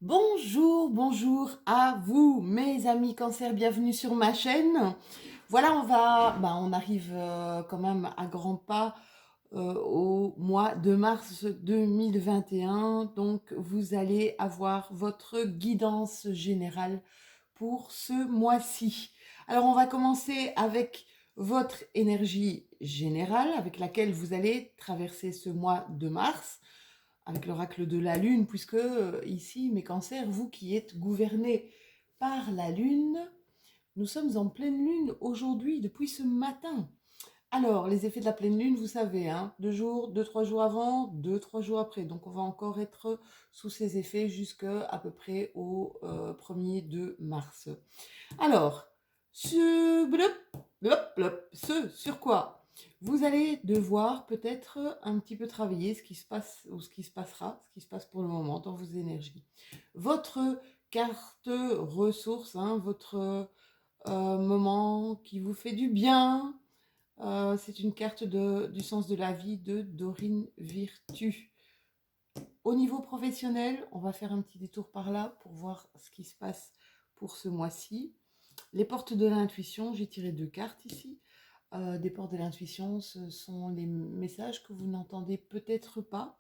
Bonjour, bonjour à vous, mes amis cancer, bienvenue sur ma chaîne. Voilà, on arrive quand même à grands pas au mois de mars 2021. Donc, vous allez avoir votre guidance générale pour ce mois-ci. Alors, on va commencer avec votre énergie générale avec laquelle vous allez traverser ce mois de mars avec l'oracle de la Lune, puisque ici, mes cancers, vous qui êtes gouvernés par la Lune, nous sommes en pleine Lune aujourd'hui, depuis ce matin. Alors, les effets de la pleine Lune, vous savez, hein, 2 jours, 2, 3 jours avant, 2, 3 jours après. Donc, on va encore être sous ces effets jusqu'à à peu près au 1er de mars. Alors, ce sur quoi vous allez devoir peut-être un petit peu travailler ce qui se passe ou ce qui se passera, ce qui se passe pour le moment dans vos énergies. Votre carte ressource, hein, votre moment qui vous fait du bien, c'est une carte du sens de la vie de Dorine Virtue. Au niveau professionnel, on va faire un petit détour par là pour voir ce qui se passe pour ce mois-ci. Les portes de l'intuition, j'ai tiré 2 cartes ici. Des portes de l'intuition, ce sont les messages que vous n'entendez peut-être pas,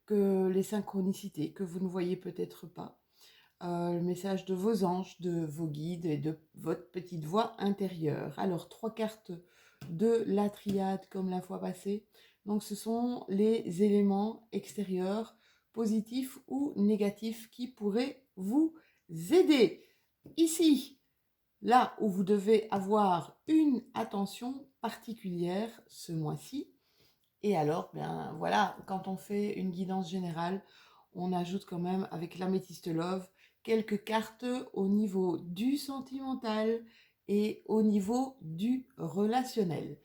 que les synchronicités que vous ne voyez peut-être pas, le message de vos anges, de vos guides et de votre petite voix intérieure. Alors, 3 cartes de la triade comme la fois passée. Donc, ce sont les éléments extérieurs, positifs ou négatifs, qui pourraient vous aider. Ici, là où vous devez avoir une attention particulière ce mois-ci. Et alors, bien voilà, quand on fait une guidance générale, on ajoute quand même avec l'améthyste love quelques cartes au niveau du sentimental et au niveau du relationnel.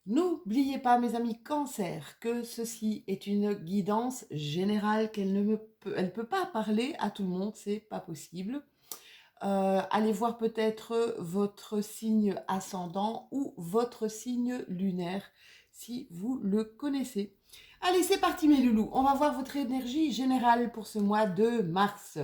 N'oubliez pas, mes amis cancer, que ceci est une guidance générale, elle peut pas parler à tout le monde, c'est pas possible. Allez voir peut-être votre signe ascendant ou votre signe lunaire si vous le connaissez. Allez, c'est parti mes loulous, on va voir votre énergie générale pour ce mois de mars.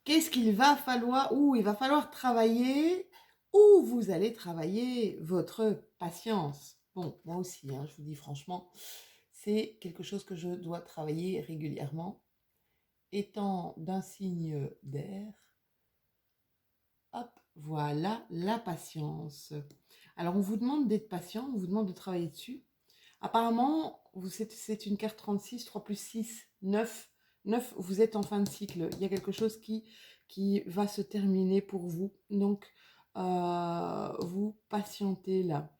Qu'est-ce qu'il va falloir? Il va falloir travailler, ou vous allez travailler votre patience. Bon, moi aussi, hein, je vous dis franchement, c'est quelque chose que je dois travailler régulièrement. Étant d'un signe d'air, hop, voilà la patience. Alors, on vous demande d'être patient, on vous demande de travailler dessus. Apparemment, c'est une carte 36, 3 plus 6, 9. 9, vous êtes en fin de cycle. Il y a quelque chose qui va se terminer pour vous. Donc, vous patientez là.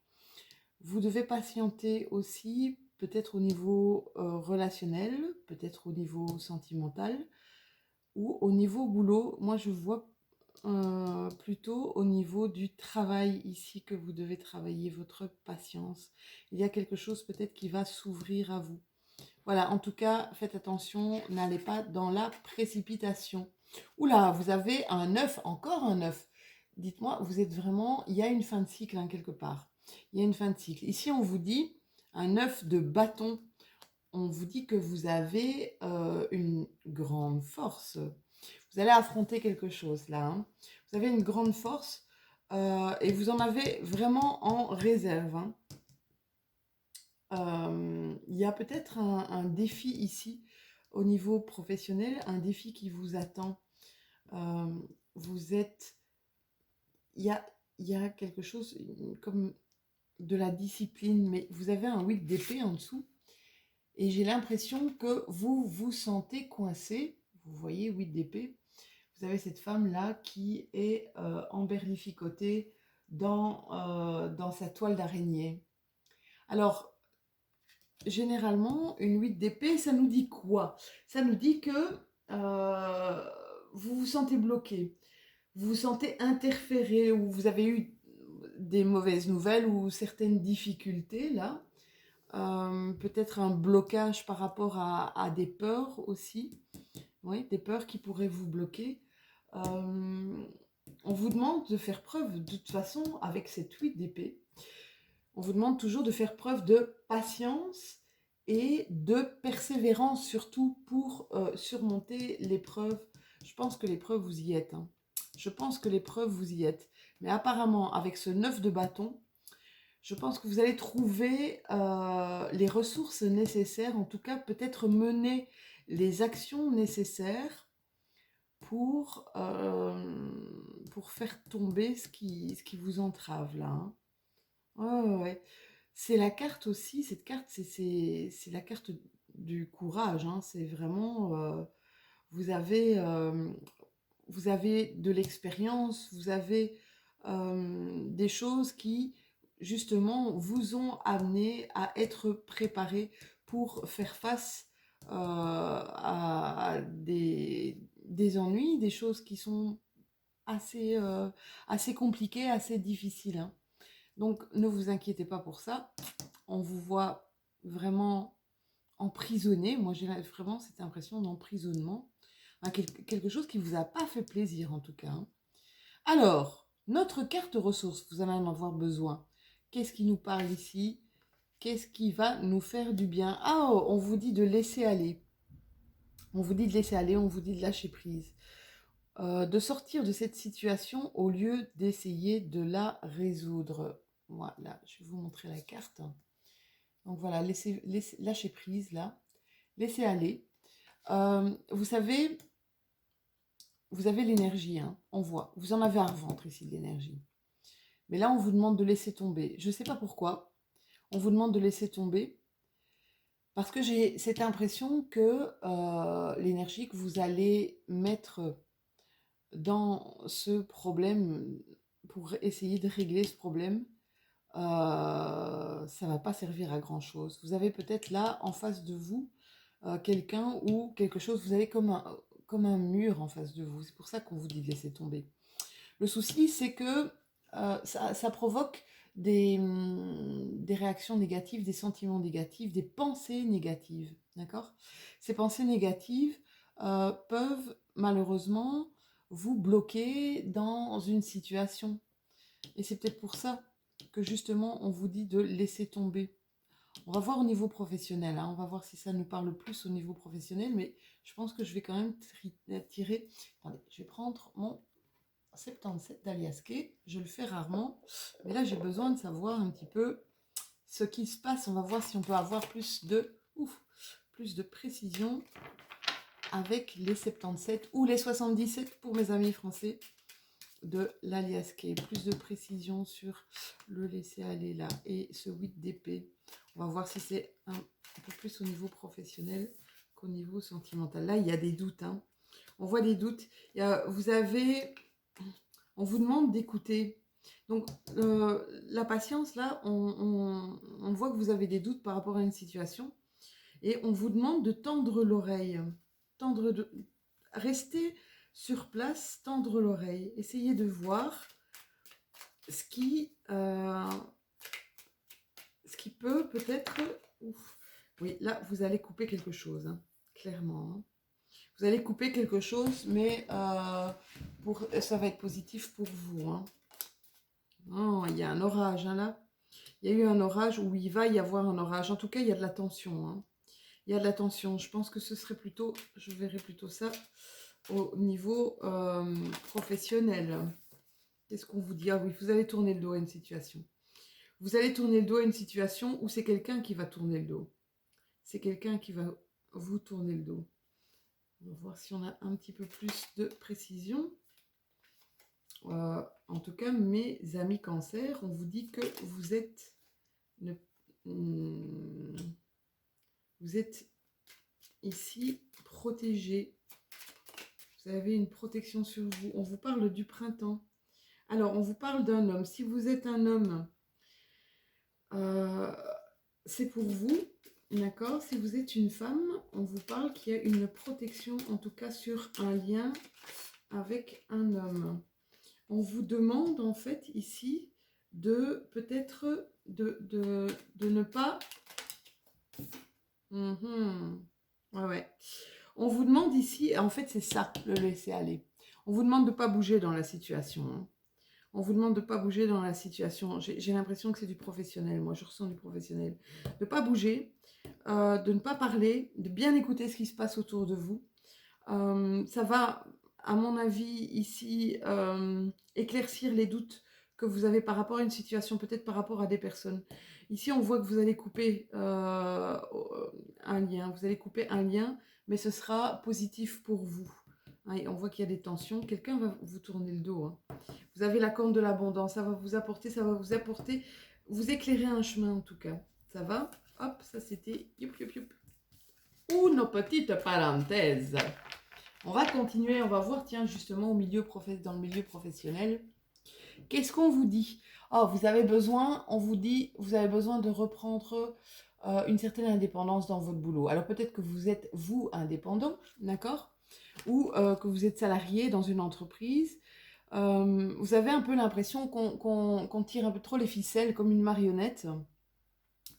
Vous devez patienter aussi, peut-être au niveau relationnel, peut-être au niveau sentimental ou au niveau boulot. Moi, je vois plutôt au niveau du travail ici que vous devez travailler votre patience. Il y a quelque chose peut-être qui va s'ouvrir à vous. Voilà, en tout cas, faites attention, n'allez pas dans la précipitation. Oula, vous avez un œuf, encore un œuf. Dites-moi, vous êtes vraiment... Il y a une fin de cycle, hein, quelque part. Il y a une fin de cycle. Ici, on vous dit un œuf de bâton. On vous dit que vous avez une grande force. Vous allez affronter quelque chose là, hein. Vous avez une grande force et vous en avez vraiment en réserve, hein. Il y a peut-être un défi ici au niveau professionnel, un défi qui vous attend. Euh, vous êtes... Il y a, il y a quelque chose comme de la discipline, mais vous avez un 8 d'épée en dessous. Et j'ai l'impression que vous vous sentez coincé. Vous voyez, 8 d'épée. Vous avez cette femme-là qui est emberlificotée dans sa toile d'araignée. Alors, généralement, une 8 d'épée, ça nous dit quoi? Ça nous dit que vous vous sentez bloqué, vous vous sentez interféré, ou vous avez eu des mauvaises nouvelles ou certaines difficultés là. Peut-être un blocage par rapport à des peurs aussi. Oui, des peurs qui pourraient vous bloquer. On vous demande de faire preuve, de toute façon, avec cette 8 d'épée, on vous demande toujours de faire preuve de patience et de persévérance surtout pour surmonter l'épreuve. Je pense que l'épreuve, vous y êtes, hein. Je pense que l'épreuve, vous y êtes. Mais apparemment, avec ce 9 de bâton, je pense que vous allez trouver les ressources nécessaires, en tout cas peut-être mener les actions nécessaires pour faire tomber ce qui vous entrave là, hein. Ouais, ouais, ouais. C'est la carte aussi, cette carte, c'est la carte du courage, hein. C'est vraiment, vous avez, vous avez de l'expérience, vous avez des choses qui, justement, vous ont amené à être préparé pour faire face à des ennuis, des choses qui sont assez compliquées, assez difficiles, hein. Donc, ne vous inquiétez pas pour ça. On vous voit vraiment emprisonné. Moi, j'ai vraiment cette impression d'emprisonnement. Hein, quelque chose qui ne vous a pas fait plaisir, en tout cas, hein. Alors, notre carte ressource, vous allez en avoir besoin. Qu'est-ce qui nous parle ici? Qu'est-ce qui va nous faire du bien? Ah, oh, on vous dit de laisser aller. On vous dit de laisser aller, on vous dit de lâcher prise. De sortir de cette situation au lieu d'essayer de la résoudre. Voilà, je vais vous montrer la carte. Donc voilà, lâcher prise là, laisser aller. Vous savez, vous avez l'énergie, hein, on voit. Vous en avez un ventre ici de l'énergie. Mais là, on vous demande de laisser tomber. Je ne sais pas pourquoi. On vous demande de laisser tomber parce que j'ai cette impression que l'énergie que vous allez mettre dans ce problème pour essayer de régler ce problème, ça ne va pas servir à grand chose. Vous avez peut-être là en face de vous quelqu'un ou quelque chose, vous avez comme un mur en face de vous. C'est pour ça qu'on vous dit de laisser tomber. Le souci, c'est que ça provoque des réactions négatives, des sentiments négatifs, des pensées négatives. D'accord? Ces pensées négatives peuvent malheureusement vous bloquer dans une situation. Et c'est peut-être pour ça que justement on vous dit de laisser tomber. On va voir au niveau professionnel, hein. On va voir si ça nous parle plus au niveau professionnel, mais je pense que je vais quand même tirer. Attendez, je vais prendre mon 77 d'Aliasqué. Je le fais rarement, mais là j'ai besoin de savoir un petit peu ce qui se passe. On va voir si on peut avoir plus de précision avec les 77 ou les 77 pour mes amis français de l'Aliasqué. Plus de précision sur le laisser aller là et ce 8 d'épée. On va voir si c'est un peu plus au niveau professionnel qu'au niveau sentimental. Là, il y a des doutes, hein. On voit des doutes. On vous demande d'écouter. Donc, la patience, là, on voit que vous avez des doutes par rapport à une situation. Et on vous demande de tendre l'oreille. Rester sur place, tendre l'oreille. Essayez de voir ce qui peut peut-être... Oui, là, vous allez couper quelque chose, hein, clairement, hein. Vous allez couper quelque chose, mais ça va être positif pour vous, hein. Oh, il y a un orage, hein, là. Il y a eu un orage, ou il va y avoir un orage. En tout cas, il y a de la tension, hein. Il y a de la tension. Je pense que ce serait plutôt... Je verrais plutôt ça au niveau professionnel. Qu'est-ce qu'on vous dit? Ah oui, vous allez tourner le dos à une situation. Vous allez tourner le dos à une situation où c'est quelqu'un qui va tourner le dos. C'est quelqu'un qui va vous tourner le dos. On va voir si on a un petit peu plus de précision. En tout cas, mes amis cancer, on vous dit que vous êtes ici protégé. Vous avez une protection sur vous. On vous parle du printemps. Alors, on vous parle d'un homme. Si vous êtes un homme, c'est pour vous. D'accord? Si vous êtes une femme, on vous parle qu'il y a une protection, en tout cas sur un lien avec un homme. On vous demande en fait ici de peut-être de ne pas... Ouais. On vous demande ici, en fait c'est ça, le laisser aller. On vous demande de ne pas bouger dans la situation, hein. On vous demande de ne pas bouger dans la situation. J'ai l'impression que c'est du professionnel. Moi, je ressens du professionnel. De ne pas bouger, de ne pas parler, de bien écouter ce qui se passe autour de vous. Ça va, à mon avis, ici, éclaircir les doutes que vous avez par rapport à une situation, peut-être par rapport à des personnes. Ici, on voit que vous allez couper un lien. Vous allez couper un lien, mais ce sera positif pour vous. Hein, et on voit qu'il y a des tensions. Quelqu'un va vous tourner le dos. Hein. Vous avez la corne de l'abondance. Ça va vous apporter, vous éclairer un chemin en tout cas. Ça va? Hop, ça c'était youp youp youp. Une petite parenthèse. On va continuer, on va voir, tiens, justement, dans le milieu professionnel. Qu'est-ce qu'on vous dit? Oh, vous avez besoin, on vous dit, vous avez besoin de reprendre une certaine indépendance dans votre boulot. Alors peut-être que vous êtes, vous, indépendant, d'accord? Ou que vous êtes salarié dans une entreprise. Vous avez un peu l'impression qu'on tire un peu trop les ficelles comme une marionnette.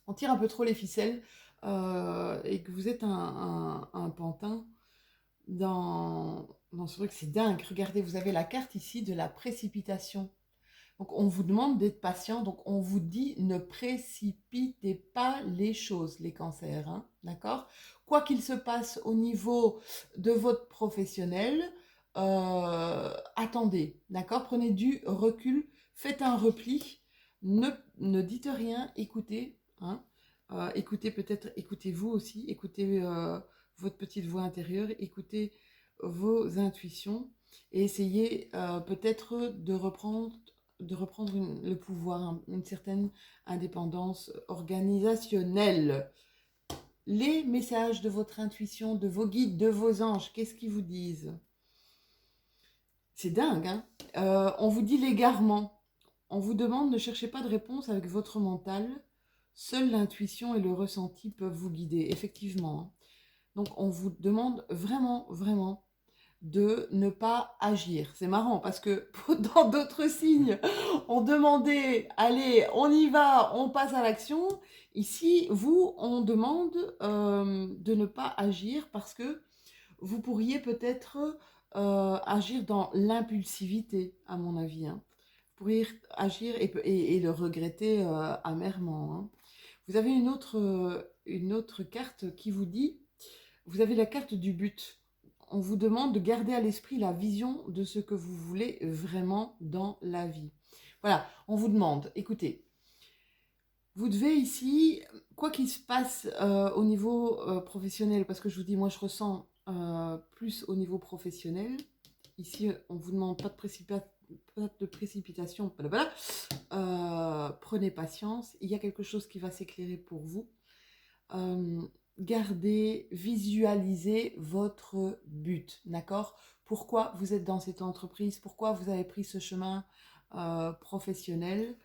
On tire un peu trop les ficelles et que vous êtes un pantin dans ce truc. C'est dingue. Regardez, vous avez la carte ici de la précipitation. Donc, on vous demande d'être patient. Donc, on vous dit ne précipitez pas les choses, les cancers. Hein, d'accord? Quoi qu'il se passe au niveau de votre professionnel, attendez. D'accord? Prenez du recul. Faites un repli. Ne dites rien. Écoutez. Hein, écoutez peut-être, écoutez-vous aussi. Écoutez votre petite voix intérieure. Écoutez vos intuitions. Et essayez peut-être de reprendre le pouvoir, une certaine indépendance organisationnelle. Les messages de votre intuition, de vos guides, de vos anges, qu'est-ce qu'ils vous disent? C'est dingue, hein? On vous dit l'égarement. On vous demande ne cherchez pas de réponse avec votre mental. Seule l'intuition et le ressenti peuvent vous guider, effectivement. Hein. Donc on vous demande vraiment, vraiment de ne pas agir. C'est marrant parce que dans d'autres signes, on demandait, allez, on y va, on passe à l'action. Ici, vous, on demande de ne pas agir parce que vous pourriez peut-être agir dans l'impulsivité, à mon avis. Hein. Vous pourriez agir et le regretter amèrement. Hein. Vous avez une autre carte qui vous dit, vous avez la carte du but. On vous demande de garder à l'esprit la vision de ce que vous voulez vraiment dans la vie. Voilà, on vous demande, écoutez, vous devez ici, quoi qu'il se passe au niveau professionnel, parce que je vous dis, moi je ressens plus au niveau professionnel. Ici, on ne vous demande pas de précipitation. Prenez patience, il y a quelque chose qui va s'éclairer pour vous. Gardez, visualisez votre but, d'accord? Pourquoi vous êtes dans cette entreprise? Pourquoi vous avez pris ce chemin professionnel?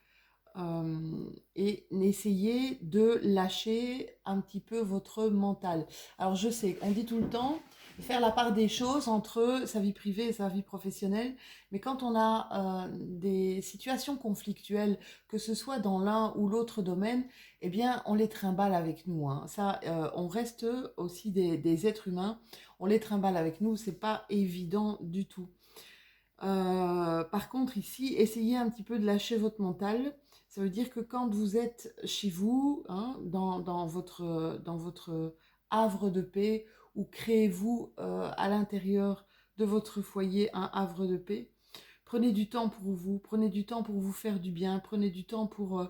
Et essayez de lâcher un petit peu votre mental. Alors je sais, on dit tout le temps faire la part des choses entre sa vie privée et sa vie professionnelle, mais quand on a des situations conflictuelles, que ce soit dans l'un ou l'autre domaine, eh bien on les trimballe avec nous. Hein. Ça, on reste aussi des êtres humains, on les trimballe avec nous, c'est pas évident du tout. Par contre ici, essayez un petit peu de lâcher votre mental. Ça veut dire que quand vous êtes chez vous, hein, dans votre havre de paix, ou créez-vous à l'intérieur de votre foyer un havre de paix, prenez du temps pour vous, prenez du temps pour vous faire du bien, prenez du temps pour,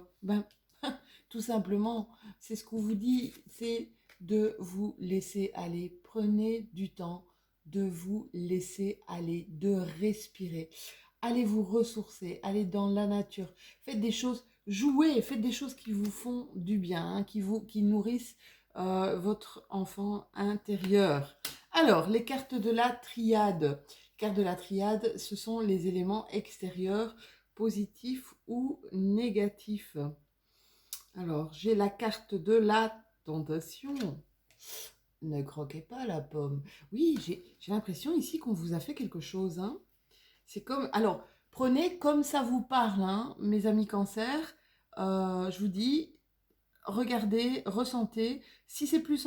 tout simplement, c'est ce qu'on vous dit, c'est de vous laisser aller. Prenez du temps de vous laisser aller, de respirer. Allez vous ressourcer, allez dans la nature. Faites des choses, jouez, faites des choses qui vous font du bien, hein, qui nourrissent votre enfant intérieur. Alors, les cartes de la triade. Les cartes de la triade, ce sont les éléments extérieurs, positifs ou négatifs. Alors, j'ai la carte de la tentation. Ne croquez pas la pomme. Oui, j'ai l'impression ici qu'on vous a fait quelque chose. Hein. C'est comme... Alors, prenez comme ça vous parle, hein, mes amis cancer. Je vous dis, regardez, ressentez. Si c'est plus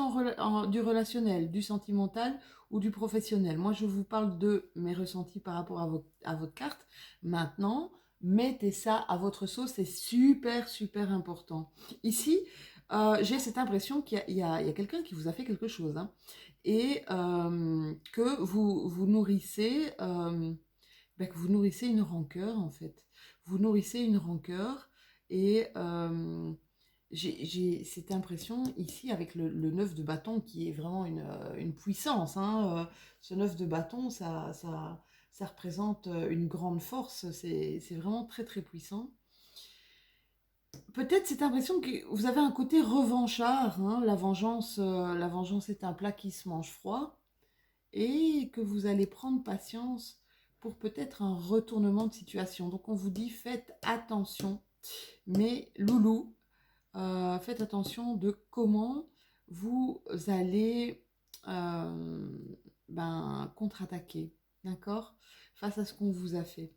du relationnel, du sentimental ou du professionnel. Moi, je vous parle de mes ressentis par rapport à votre carte. Maintenant, mettez ça à votre sauce, c'est super, super important. Ici, j'ai cette impression qu'il y a quelqu'un qui vous a fait quelque chose, hein, et que vous nourrissez, que vous nourrissez une rancœur, en fait. Vous nourrissez une rancœur et j'ai cette impression ici avec le 9 de bâton qui est vraiment une puissance, hein. Ce 9 de bâton, ça représente une grande force, c'est vraiment très très puissant. Peut-être cette impression que vous avez un côté revanchard, hein. La vengeance est un plat qui se mange froid et que vous allez prendre patience pour peut-être un retournement de situation. Donc on vous dit faites attention, mais loulou, faites attention de comment vous allez euh, contre-attaquer, d'accord? Face à ce qu'on vous a fait.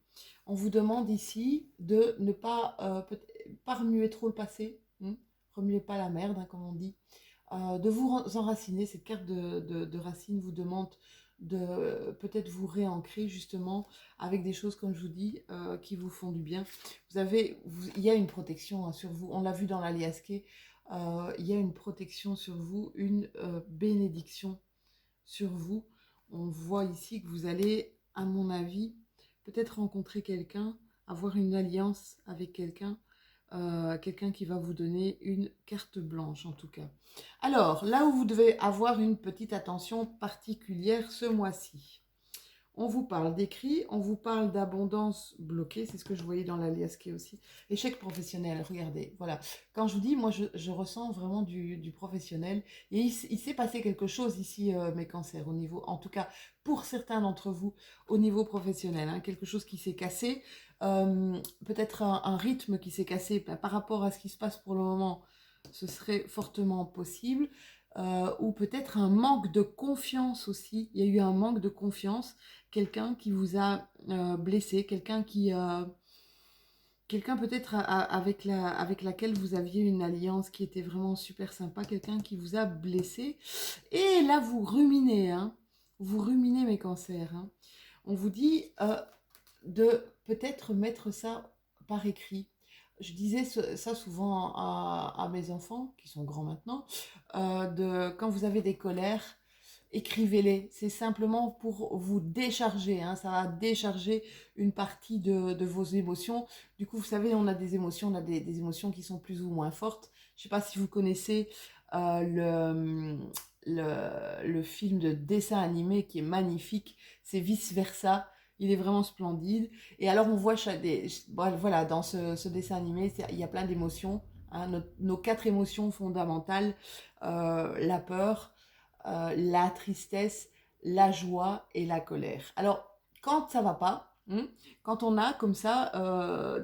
On vous demande ici de ne pas, pas remuer trop le passé, hein, remuez pas la merde, hein, comme on dit, de vous enraciner. Cette carte de racine vous demande de peut-être vous réancrer justement avec des choses, comme je vous dis, qui vous font du bien. Il y a une protection, hein, sur vous. On l'a vu dans l'Aliasqué. Il y a une protection sur vous, une bénédiction sur vous. On voit ici que vous allez, à mon avis, peut-être rencontrer quelqu'un, avoir une alliance avec quelqu'un, quelqu'un qui va vous donner une carte blanche en tout cas. Alors, là où vous devez avoir une petite attention particulière ce mois-ci, on vous parle d'écrit, on vous parle d'abondance bloquée, c'est ce que je voyais dans l'Aliasqué aussi. Échec professionnel, regardez, voilà. Quand je vous dis, moi je ressens vraiment du professionnel. Et il s'est passé quelque chose ici, mes cancers, au niveau, en tout cas pour certains d'entre vous, au niveau professionnel, hein, quelque chose qui s'est cassé, peut-être un rythme qui s'est cassé par rapport à ce qui se passe pour le moment, ce serait fortement possible. Ou peut-être un manque de confiance aussi. Il y a eu un manque de confiance, quelqu'un qui vous a blessé, quelqu'un peut-être avec laquelle vous aviez une alliance qui était vraiment super sympa, quelqu'un qui vous a blessé. Et là, vous ruminez, hein. Vous ruminez mes cancers, hein. On vous dit de peut-être mettre ça par écrit. Je disais ça souvent à mes enfants, qui sont grands maintenant, quand vous avez des colères, écrivez-les. C'est simplement pour vous décharger, hein. Ça va décharger une partie de vos émotions. Du coup, vous savez, on a des émotions, on a des émotions qui sont plus ou moins fortes. Je ne sais pas si vous connaissez le film de dessin animé qui est magnifique, c'est Vice-Versa. Il est vraiment splendide. Et alors, on voit voilà, dans ce dessin animé, il y a plein d'émotions, hein. Nos quatre émotions fondamentales, la peur, la tristesse, la joie et la colère. Alors, quand ça va pas, quand on a comme ça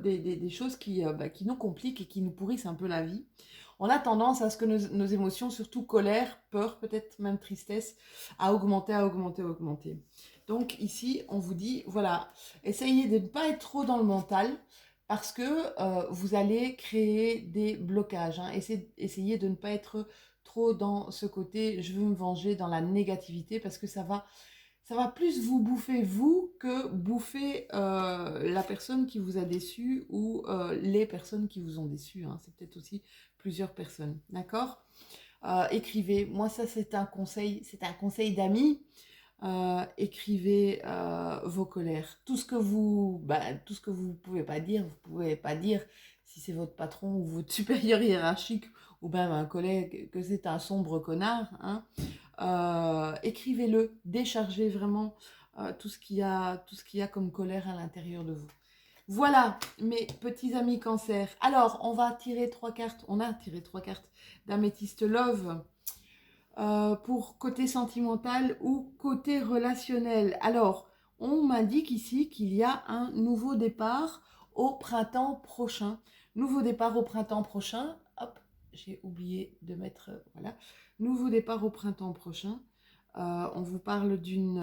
des choses qui nous compliquent et qui nous pourrissent un peu la vie, on a tendance à ce que nos émotions, surtout colère, peur, peut-être même tristesse, à augmenter, à augmenter, à augmenter. Donc ici, on vous dit, voilà, essayez de ne pas être trop dans le mental parce que vous allez créer des blocages, hein. Essayez de ne pas être trop dans ce côté je veux me venger, dans la négativité, parce que ça va plus vous bouffer vous que bouffer la personne qui vous a déçu ou les personnes qui vous ont déçu, hein. C'est peut-être aussi plusieurs personnes, d'accord? Écrivez, moi ça c'est un conseil d'amis. Écrivez vos colères. Tout ce que vous pouvez pas dire, vous pouvez pas dire si c'est votre patron ou votre supérieur hiérarchique ou même un collègue que c'est un sombre connard, hein. Écrivez-le, déchargez vraiment tout ce qu'il y a comme colère à l'intérieur de vous. Voilà, mes petits amis cancer. Alors, on va tirer trois cartes. On a tiré trois cartes d'Améthyste Love pour côté sentimental ou côté relationnel. Alors, on m'indique ici qu'il y a un nouveau départ au printemps prochain. Nouveau départ au printemps prochain. Hop, j'ai oublié de mettre... voilà. Nouveau départ au printemps prochain. On vous parle d'une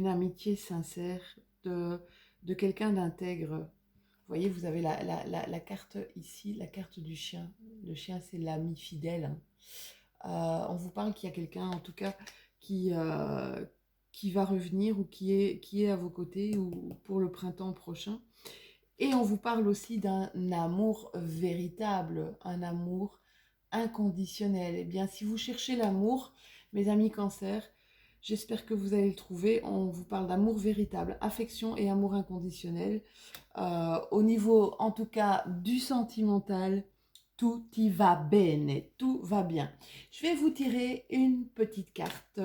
amitié sincère, de quelqu'un d'intègre. Vous voyez, vous avez la carte ici, la carte du chien. Le chien, c'est l'ami fidèle, hein. On vous parle qu'il y a quelqu'un, en tout cas, qui, euh, qui va revenir ou qui est à vos côtés ou pour le printemps prochain. Et on vous parle aussi d'un amour véritable, un amour inconditionnel. Eh bien, si vous cherchez l'amour, mes amis Cancer, j'espère que vous allez le trouver. On vous parle d'amour véritable, affection et amour inconditionnel. Au niveau, en tout cas, du sentimental, tout y va bene, tout va bien. Je vais vous tirer une petite carte.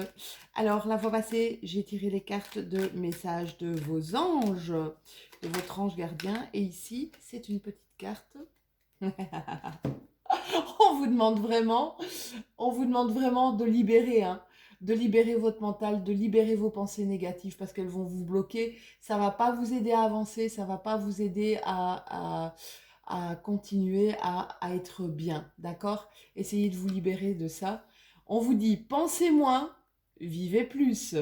Alors, la fois passée, j'ai tiré les cartes de messages de vos anges, de votre ange gardien. Et ici, c'est une petite carte. On vous demande vraiment de libérer, hein, de libérer votre mental, de libérer vos pensées négatives parce qu'elles vont vous bloquer. Ça va pas vous aider à avancer, ça va pas vous aider à continuer à être bien, d'accord? Essayez de vous libérer de ça. On vous dit, pensez moins, vivez plus.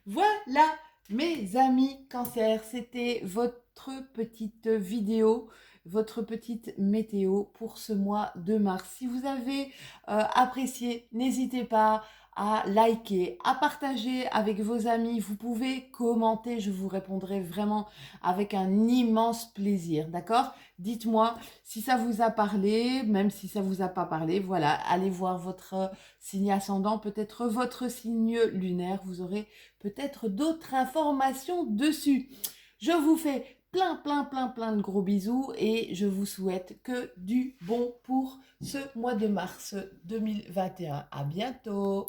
Voilà, mes amis Cancer, c'était votre petite vidéo, votre petite météo pour ce mois de mars. Si vous avez apprécié, n'hésitez pas à liker, à partager avec vos amis. Vous pouvez commenter, je vous répondrai vraiment avec un immense plaisir, d'accord? Dites-moi si ça vous a parlé, même si ça vous a pas parlé. Voilà, allez voir votre signe ascendant, peut-être votre signe lunaire. Vous aurez peut-être d'autres informations dessus. Je vous fais plein de gros bisous et je vous souhaite que du bon pour ce mois de mars 2021. À bientôt!